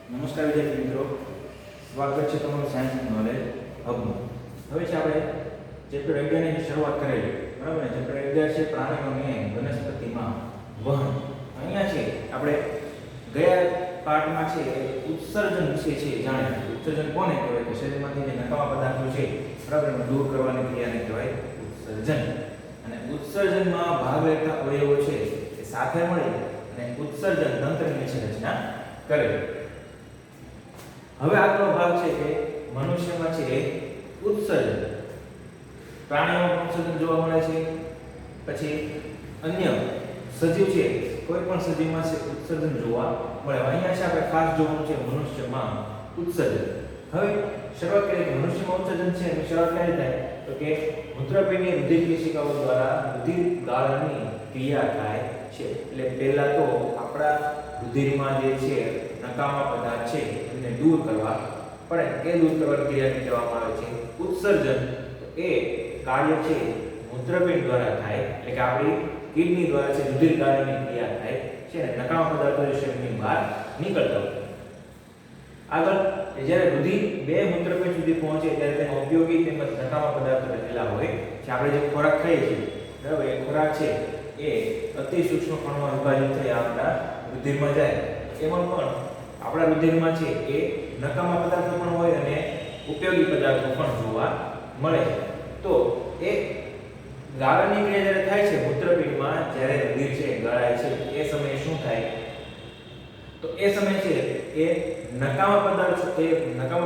નમસ્કાર વિદ્યાર્થી મિત્રો, સ્વાગત છે તમારું સાયન્સ નોલેજ હબમાં. હવે છે આપણે ચેપ્ટર 11 ની શરૂઆત કરેલી, બરાબર ને? ચેપ્ટર 11 છે પ્રાણીઓને વનસ્પતિમાં વહન. અહીંયા છે આપણે ગયા પાઠમાં છે ઉત્સર્જન વિશે છે જાણ્યા. ઉત્સર્જન કોને કહેવાય? કે શરીરમાંથી જે નકામા પદાર્થો છે, બરાબર, એનું દૂર કરવાની ક્રિયાને કહેવાય ઉત્સર્જન. અને ઉત્સર્જનમાં ભાગ લેતા અવયવો છે એ સાથે મળી અને ઉત્સર્જન તંત્રની છે રચના કરે. હવે આગળનો ભાગ છે કે મનુષ્યમાં છે ઉત્સર્જન. પ્રાણીઓમાં ઉત્સર્જન જોવા મળે છે. પછી અન્ય સજીવ છે, કોઈ પણ સજીવમાં છે ઉત્સર્જન જોવા મળે. અહીંયા છે આપણે ખાસ જોવાનું છે મનુષ્યમાં ઉત્સર્જન. હવે શરૂઆત કરીએ કે મનુષ્યમાં ઉત્સર્જન છે એની શરૂઆત કઈ થાય તો કે મૂત્રપિંડની રુધિર કેશિકાઓ દ્વારા રુધિર ગાળણની ક્રિયા થાય છે. એટલે પહેલા તો આપણા રુધિરમાં જે છે નકામા પદાર્થ છે એને દૂર કરવા પડે. એ દૂર કરવાની ક્રિયાને કહેવામાં આવે છે ઉત્સર્જન. તો એ કાર્ય છે મૂત્રપિંડ દ્વારા થાય, એટલે કે આપણી કિડની દ્વારા છે રુધિર ગાળણની ક્રિયા થાય છે અને નકામા પદાર્થો શરીરની બહાર નીકળતા હોય. આગળ જ્યારે રુધિર બે મૂત્રપિંડ સુધી પહોંચે ત્યારે તેમાં ઉપયોગી તેમજ નકામા પદાર્થો રહેલા હોય છે. આપણે જે ખોરાક ખાઈએ છીએ, બરાબર, એ ખોરાક છે એ અતિ સૂક્ષ્મ કણોમાં વિભાજિત થઈ આપણા રુધિરમાં જાય. એમાં પણ આપણા રુધિરમાં છે એ નકામા પદાર્થો પણ હોય અને ઉપયોગી પદાર્થો પણ જોવા મળે છે. તો એ ગાળણની ક્રિયા જ્યારે થાય છે મૂત્રપિંડમાં, જ્યારે રુધિર છે ગળાય છે, એ સમયે શું થાય તો એ સમય છે એ નકામા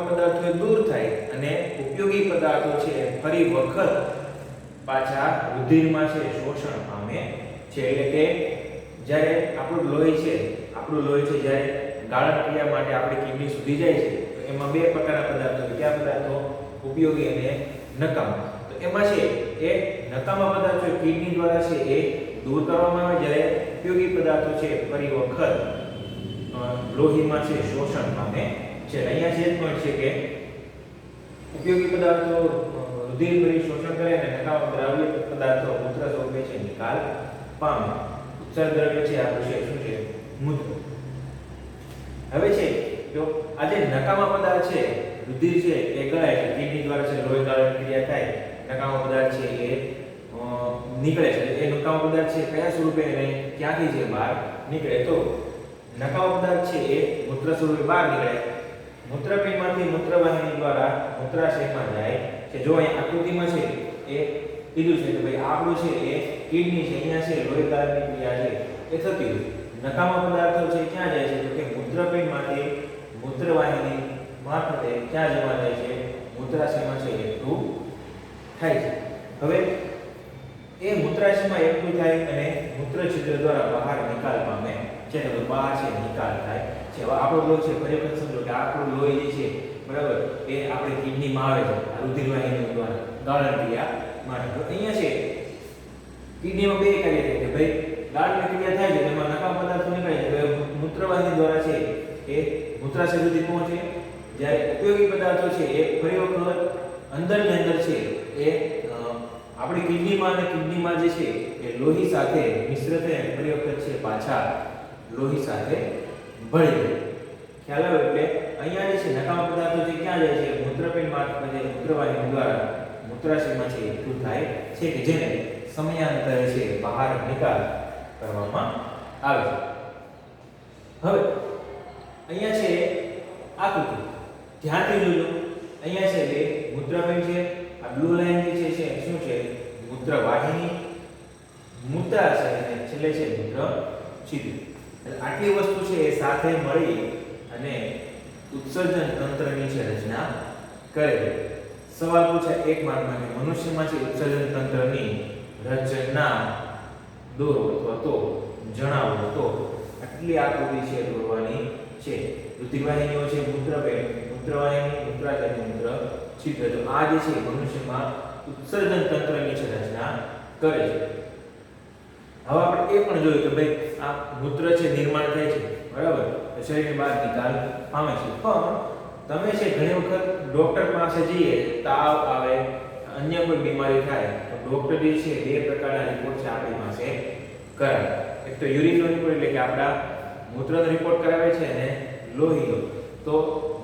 પદાર્થો દૂર થાય અને ઉપયોગી પદાર્થો છે ફરી વખત પાછા રુધિરમાં છે શોષણ પામે છે. એટલે કે જ્યારે આપણું લોહી છે જ્યારે ગાળણ ક્રિયા માટે આપણી કિડની સુધી જાય છે તો એમાં બે પ્રકારના પદાર્થો હોય. કયા પદાર્થો? ઉપયોગી અને નકામા. તો એમાં છે એ નકામા પદાર્થો કિડની દ્વારા છે એ દૂર કરવામાં આવે, જ્યારે ઉપયોગી પદાર્થો છે ફરી વખત લોહીમાં છે શોષણ પામે છે. અહીંયા જે પોઈન્ટ છે કે ઉપયોગી પદાર્થો રુધિર ફરી શોષણ કરે અને નકામા દ્રવ્ય પદાર્થો મૂત્ર સ્વરૂપે છે નિકાલ પામે. ઉત્સર્ગ દ્રવ્ય છે આપણું છે શું છે? મૂત્ર. હવે છે જો આ જે નકામા પદાર્થ છે રુધિર છે એ ગળાય છે, કિડની દ્વારા છે લોહી ગાળણ ક્રિયા થાય, નકામા પદાર્થ છે એ નીકળે છે. એ નકામા પદાર્થ છે કયા સ્વરૂપે અને ક્યાંથી છે બહાર નીકળે? તો નકામા પદાર્થ છે એ મૂત્ર સ્વરૂપે બહાર નીકળે. મૂત્રપિંડમાંથી મૂત્રવાહિની દ્વારા મૂત્રાશયમાં જાય છે. જો અહીં આકૃતિમાં છે એ કીધું છે કે ભાઈ આપણું છે એ કિડની છે, અહીંયા છે લોહી ગાળણની ક્રિયા છે એ થતી હોય. નકામા પદાર્થો છે ક્યાં જાય છે તો કે મૂત્રપિંડમાંથી મૂત્રવાહિની મારફતે ક્યાં જમા થાય છે? મૂત્રાશયમાં છે એકઠું થાય છે. હવે એ મૂત્રાશયમાં એકઠું થાય અને મૂત્ર છિદ્ર દ્વારા બહાર નિકાલ પામે છે. તો બહાર છે નિકાલ થાય છે. હવે આપણો લોહી છે, ફરી વખત સમજો કે આપણું લોહી જે છે, બરાબર, એ આપણી કિડનીમાં આવે છે આ રુધિરવાહિનીઓ દ્વારા ગાળણ ક્રિયા માટે. તો અહીંયા છે કિડનીમાં બે કાર્ય થાય છે. ભાઈ ગાળણ ક્રિયા થાય છે એમાં નકામા પદાર્થો નીકળે છે, મૂત્રવાહિની દ્વારા છે એ મૂત્રાશય સુધી પહોંચે. જ્યારે ઉપયોગી પદાર્થો છે એ ફરી વખત અંદરની અંદર છે એ આપણી કિડનીમાં અને કિડનીમાં જે છે એ લોહી સાથે મિશ્ર થઈને ફરી વખત છે પાછા લોહી સાથે ભળી જાય. ખ્યાલ આવે? એટલે અહીંયા જે છે નકામા પદાર્થો છે ક્યાં જાય છે? મૂત્રપિંડ મારફતે મૂત્રવાહિની દ્વારા મૂત્રાશયમાં છે એકઠું થાય છે કે જેને સમયાંતરે છે બહાર નિકાલ કરવામાં આવે છે. હવે અહીંયા છે આકૃતિ ધ્યાનથી જોજો. અહીંયા છે બે મૂત્રપિંડ છે, આ બ્લુ લાઈન જે છે શું છે? મૂત્રવાહિની, મૂત્રાશય અને છેલ્લે છે મૂત્ર છિદ્ર. આટલી વસ્તુ છે એ સાથે મળી અને ઉત્સર્જન તંત્રની છે રચના કરે છે. સવાલ પૂછાય એક માર્કમાં કે મનુષ્યમાં છે ઉત્સર્જન તંત્રની રચના દોરો અથવા તો જણાવો. તો આટલી આકૃતિ છે દોરવાની છે. રુધિરવાહિનીઓ છે મૂત્રપિંડ, મૂત્રવાહિની, મૂત્રાશય, મૂત્ર છિદ્ર. તો આ જે છે મનુષ્યમાં ઉત્સર્જન તંત્રની છે રચના કરે છે. હવે આપણે એ પણ જોયું કે ભાઈ આ મૂત્ર છે નિર્માણ થાય છે, બરાબર, શરીરની બહાર નિકાલ પામે છે. પણ તમે છે ઘણી વખત ડોક્ટર પાસે જઈએ, તાવ આવે, અન્ય કોઈ બીમારી થાય તો ડોક્ટર જે છે બે પ્રકારના રિપોર્ટ છે આપણી પાસે કરાવે. એક તો યુરિનનો રિપોર્ટ એટલે કે આપણા મૂત્રનો રિપોર્ટ કરાવે છે અને લોહીનો. તો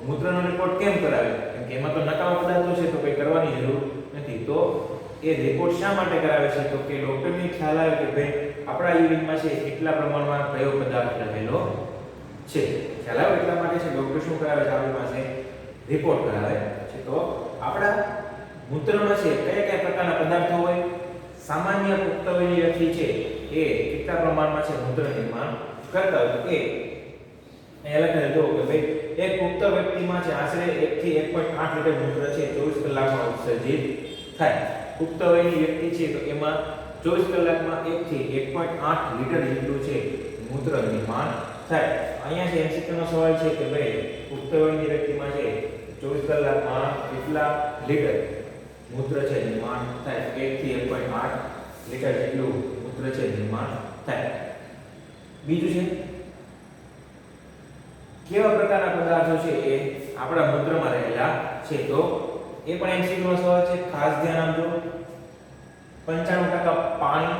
મૂત્રનો રિપોર્ટ કેમ કરાવે? કેમ કે એમાં તો નકામા પદાર્થો છે તો કંઈ કરવાની જરૂર નથી. તો એ રિપોર્ટ શા માટે કરાવે છે? તો કે ડોક્ટરને ખ્યાલ આવે કે ભાઈ આપણા યુરિનમાં છે કેટલા પ્રમાણમાં કયો પદાર્થ રહેલો છે. ખ્યાલ આવે એટલા માટે છે ડોક્ટર શું કરાવે છે? આપણી પાસે રિપોર્ટ કરાવે છે. તો આપણા મૂત્રમાં છે કયા કયા પ્રકારના પદાર્થો હોય? સામાન્ય પુખ્ત વયની વ્યક્તિ છે એ કેટલા પ્રમાણમાં છે મૂત્ર નિર્માણ કરતા હોય? તો એ અહીંયા લખેલું જો કે ભાઈ એક પુખ્ત વ્યક્તિમાં છે આશરે 1 થી 1.8 લીટર મૂત્ર છે 24 કલાકમાં ઉત્સર્જિત થાય. પુખ્ત વયની વ્યક્તિ છે તો એમાં 24 કલાકમાં 1 થી 1.8 લીટર જેટલું છે મૂત્ર નિર્માણ થાય. અહીંયા છે એમસીક્યુ નો સવાલ છે કે ભાઈ પુખ્ત વયની વ્યક્તિમાં છે 24 કલાકમાં કેટલા લીટર મૂત્ર છે નિર્માણ થાય? 1 થી 1.8 લીટર જેટલું મૂત્ર છે નિર્માણ થાય. બીજું છે કેવા પ્રકારના પદાર્થો છે એ આપણા મૂત્રમાં રહેલા છે? તો એ પણ એમસીક્યુ નો સવાલ છે, ખાસ ધ્યાન આપજો. 95% પાણી,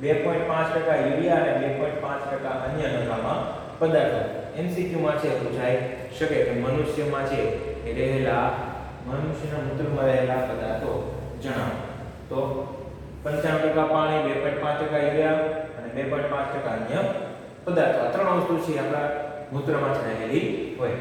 2.5% યુરિયા અને 2.5% અન્ય નકામા પદાર્થો. એમસીક્યુ માં છે પૂછાઈ શકે કે મનુષ્યમાં છે એ રહેલા મનુષ્યના મૂત્રમાં રહેલા પદાર્થો જણાવો. તો 95% પાણી, 2.5% યુરિયા અને 2.5% અન્ય પદાર્થો. આ ત્રણ વસ્તુ છે આપણા મૂત્રમાં રહેલી હોય.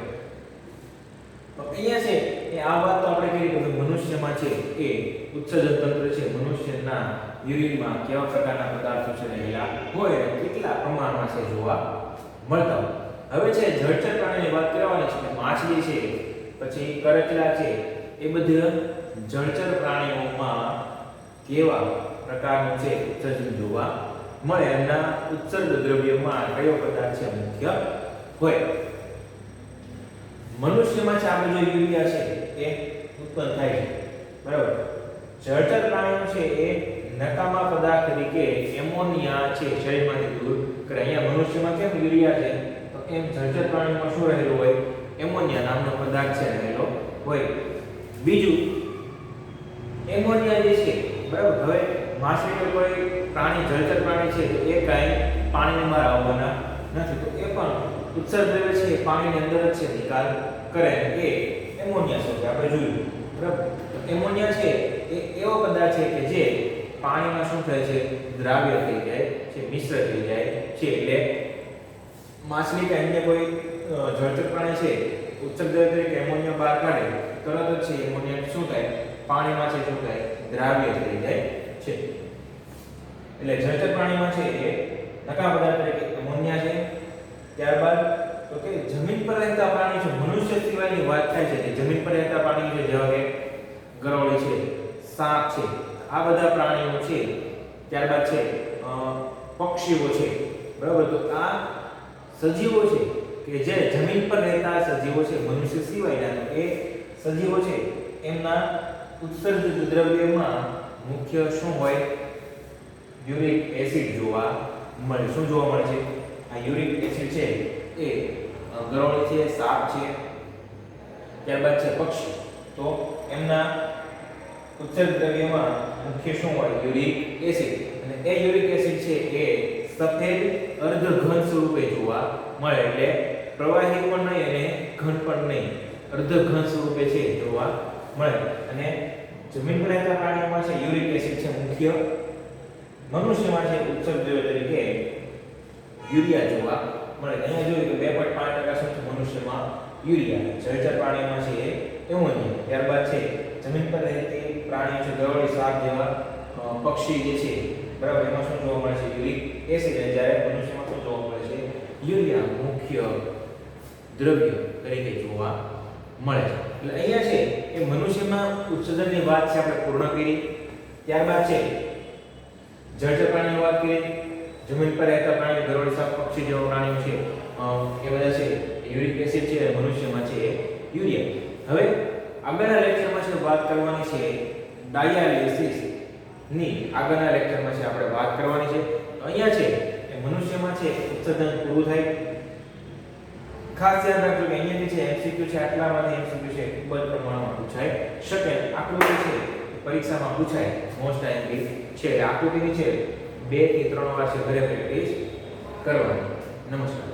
તો અહીંયા છે એ આ વાત તો આપણે કરી કે મનુષ્યમાં છે એ ઉત્સર્જન તંત્ર છે મનુષ્યના યુરિનમાં કેવા પ્રકારના પદાર્થો છે રહેલા હોય અને કેટલા પ્રમાણમાં છે જોવા મળતા હોય. હવે છે જળચર પ્રાણીની વાત કરવાની છે કે માછલી છે પછી કરચલા છે એ બધા જળચર પ્રાણીઓમાં કેવા પ્રકારનું છે ઉત્સર્જન જોવા મળે? એમના ઉત્સર્ગ દ્રવ્યમાં કયો પદાર્થ છે મુખ્ય હોય? મનુષ્યમાં છે આપણે જો યુરિયા છે એ ઉત્પન્ન થાય છે, બરાબર. જળચર પ્રાણીઓ છે એ નકામા પદાર્થ તરીકે એમોનિયા છે શરીરમાંથી દૂર કરે. અહીંયા મનુષ્યમાં કેમ યુરિયા છે તો એમ જળચર પ્રાણીઓમાં શું રહેલું હોય? એમોનિયા નામનો પદાર્થ છે રહેલો હોય. બીજું એમોનિયા જે છે, બરાબર. હવે માછલી કે કોઈ પ્રાણી જળચર પ્રાણી છે તો એ કાંઈ પાણીની બહાર આવવાના નથી, તો એ પણ ઉત્સર્ગ દ્રવ્ય છે પાણીની અંદર જ છે નિકાલ કરે. એ એમોનિયા છે આપણે જોયું, બરાબર. તો એમોનિયા છે એ એવો પદાર્થ છે કે જે પાણીમાં શું થાય છે? દ્રાવ્ય થઈ જાય છે, મિશ્ર થઈ જાય છે. એટલે માછલી કે અન્ય કોઈ જળચર પ્રાણી છે ઉત્સર્ગ દ્રવ્ય તરીકે એમોનિયા બહાર કાઢે તરત જ છે એમોનિયા શું થાય? પાણીમાં છે શું થાય? દ્રાવ્ય થઈ જાય છે. એટલે જળચર પ્રાણીમાં છે એ નકામા પદાર્થ તરીકે એમોનિયા છે. ત્યારબાદ તો કે જમીન પર રહેતા પ્રાણીઓ છે, મનુષ્ય સિવાયની વાત થાય છે કે જમીન પર રહેતા પ્રાણીઓ છે જેવા કે ગરોળી છે, સાપ છે, આ બધા પ્રાણીઓ છે. ત્યારબાદ છે પક્ષીઓ છે, બરાબર. તો આ સજીવો છે કે જે જમીન પર રહેતા સજીવો છે મનુષ્ય સિવાયના, એ સજીવો છે એમના ઉત્સર્જિત દ્રવ્યમાં મુખ્ય શું હોય? યુરિક એસિડ જોવા મળે. શું જોવા મળે છે? આ યુરિક એસિડ છે એ ગરોળી છે, સાપ છે, ત્યારબાદ છે પક્ષી. તો એમના ઉત્સર્ગ દ્રવ્યમાં મુખ્ય શું હોય? Uric acid. અને એ યુરિક એસિડ છે એ સફેદ અર્ધઘન સ્વરૂપે જોવા મળે. એટલે પ્રવાહી પણ નહીં અને ઘન પણ નહીં, અર્ધઘન સ્વરૂપે છે જોવા મળે. અને જમીન પર રહેતા પ્રાણીઓમાં છે યુરિક એસિડ છે મુખ્ય. મનુષ્યમાં છે ઉત્સર્ગ દ્રવ્ય તરીકે યુરિયા જોવા મળે. અહીંયા જોયું કે 2.5% શું છે મનુષ્યમાં? યુરિયા. જળચર પ્રાણીઓમાં છે એમોનિયા. ત્યારબાદ છે જમીન પર રહેતી પ્રાણીઓ છે ગરોળી, સાપ જેવા પક્ષી જે છે, બરાબર. એમાં શું જોવા મળે છે? Uric acid. જ્યારે મનુષ્યમાં શું જોવા મળે છે? યુરિયા મુખ્ય દ્રવ્ય તરીકે જોવા મળે છે. એટલે અહીંયા છે એ મનુષ્યમાં ઉત્સર્જનની વાત છે આપણે પૂર્ણ કરી. ત્યારબાદ છે જળચર પ્રાણીની વાત કરી. જમીન પર રહેતા પ્રાણીઓ ગરોળી, સાપ, પક્ષી જેવા પ્રાણીઓ છે એ બધા છે યુરિક એસિડ છે, મનુષ્યમાં છે યુરિયા. હવે આગળના લેક્ચરમાં છે વાત કરવાની છે ડાયાલિસિસ ની. આગળના લેક્ચરમાં છે આપણે વાત કરવાની છે. તો અહીંયા છે એ મનુષ્યમાં છે ઉત્સર્જન પૂરું થાય. ખાસ ધ્યાન રાખજો કે અહીંયા જે છે એમસીક્યુ છે આટલામાંથી એમસીક્યુ છે ખૂબ જ પ્રમાણમાં પૂછાય શકે. આકૃતિ છે પરીક્ષામાં પૂછાય મોસ્ટ આઈએમપી છે. આકૃતિની છે 2 થી 3 વાર છે ઘરે પ્રેક્ટિસ કરવાની. નમસ્કાર.